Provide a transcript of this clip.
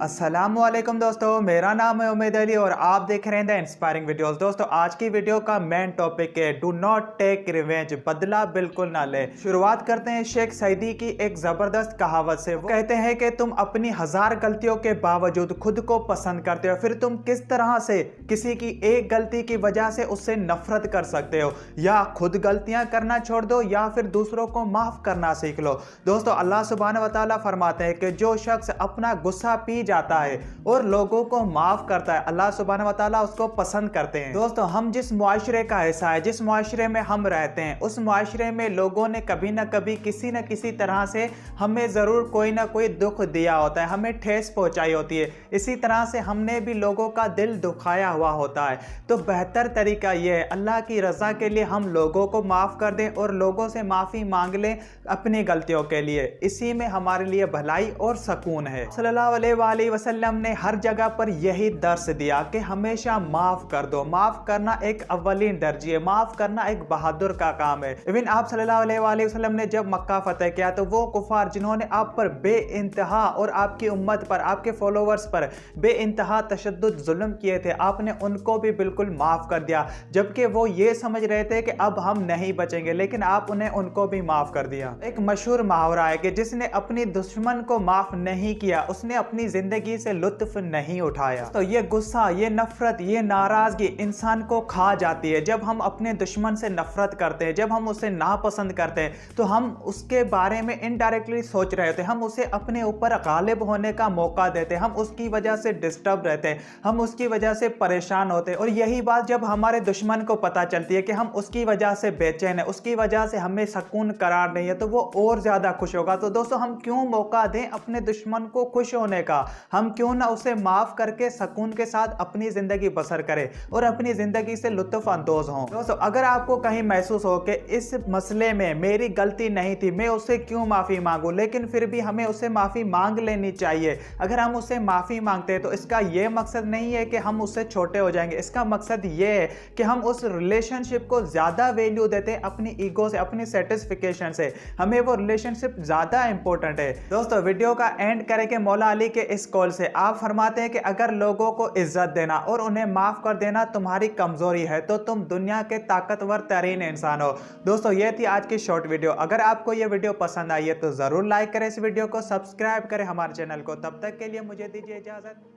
अस्सलामुअलैकुम दोस्तों, मेरा नाम है उमेद अली और आप देख रहे हैं द इंस्पायरिंग वीडियोस। दोस्तों, आज की वीडियो का मेन टॉपिक है डू नॉट टेक रिवेंज, बदला बिल्कुल ना ले। शुरुआत करते हैं शेख सईदी की एक जबरदस्त कहावत से। वो कहते हैं कि तुम अपनी 1000 गलतियों के बावजूद खुद को पसंद करते हो, फिर तुम किस तरह से किसी की एक गलती की वजह से उससे नफरत कर सकते हो। या खुद गलतियां करना छोड़ दो या फिर दूसरों को माफ करना सीख लो। दोस्तों, अल्लाह सुब्हानहू व तआला फरमाते हैं कि जो शख्स अपना गुस्सा पी जाता है और लोगों को माफ करता है, अल्लाह सुब्हानहू व तआला उसको पसंद करते हैं। दोस्तों, हम जिस मुआशरे का हिस्सा है, जिस मुआशरे में हम रहते हैं, उस मुआशरे में लोगों ने कभी ना कभी किसी न किसी तरह से हमें जरूर कोई ना कोई दुख दिया होता है, हमें ठेस पहुंचाई होती है। इसी तरह से हमने भी लोगों का दिल दुखाया हुआ होता है। तो बेहतर तरीका यह है, अल्लाह की रजा के लिए हम लोगों को माफ कर दें और लोगों से माफी मांग लें अपनी गलतियों के लिए। इसी में हमारे लिए भलाई और सुकून है। सल्लल्लाहु अलैहि वसल्लम ने हर जगह पर यही दर्स दिया कि हमेशा माफ कर दो। माफ करना एक अव्वलीन दर्जी है, माफ करना एक बहादुर का काम है। इवन आप सल्लल्लाहु अलैहि वसल्लम ने जब मक्का फतेह किया तो वो कुफार जिन्होंने आप पर बेइंतहा और आपकी उम्मत पर, आपके फॉलोवर्स पर बेइंतहा तशद्दुद जुल्म किए थे, आपने उनको भी बिल्कुल माफ कर दिया। जबकि वो ये समझ रहे थे कि अब हम नहीं बचेंगे, लेकिन आप उनको भी माफ कर दिया। एक मशहूर मुहावरा है कि जिसने अपनी दुश्मन को माफ नहीं किया उसने अपनी जिंदगी से लुत्फ नहीं उठाया। तो ये गुस्सा, ये नफरत, ये नाराजगी इंसान को खा जाती है। जब हम अपने दुश्मन से नफरत करते हैं, जब हम उसे नापसंद करते हैं, तो हम उसके बारे में इनडायरेक्टली सोच रहे होते हैं, हम उसे अपने ऊपर गालिब होने का मौका देते हैं, हम उसकी वजह से डिस्टर्ब रहते हैं, हम उसकी वजह से परेशान होते हैं। और यही बात जब हमारे दुश्मन को पता चलती है कि हम उसकी वजह से बेचैन है, उसकी वजह से हमें सुकून करार नहीं है, तो वो और ज्यादा खुश होगा। तो दोस्तों, हम क्यों मौका दें अपने दुश्मन को खुश होने का? हम क्यों ना उसे माफ करके सुकून के साथ अपनी जिंदगी बसर करें और अपनी जिंदगी से लुत्फ अंदोज हों। दोस्तों, अगर आपको कहीं महसूस हो कि इस मसले में मेरी गलती नहीं थी, मैं उससे क्यों माफी मांगू, लेकिन फिर भी हमें उससे माफी मांग लेनी चाहिए। अगर हम उससे माफी मांगते हैं तो इसका यह मकसद नहीं है कि हम उससे छोटे हो जाएंगे। इसका मकसद यह है कि हम उस रिलेशनशिप को ज्यादा वैल्यू देते हैं अपनी ईगो से, अपनी सेटिस्फिकेशन से। हमें वो रिलेशनशिप ज्यादा इंपॉर्टेंट है। दोस्तों, वीडियो का एंड करेंगे मौला अली के इस कॉल से। आप फरमाते हैं कि अगर लोगों को इज्जत देना और उन्हें माफ कर देना तुम्हारी कमजोरी है तो तुम दुनिया के ताकतवर तरीन इंसान हो। दोस्तों, ये थी आज की शॉर्ट वीडियो। अगर आपको ये वीडियो पसंद आई है तो जरूर लाइक करें, इस वीडियो को सब्सक्राइब करें हमारे चैनल को। तब तक के लिए मुझे दीजिए इजाजत।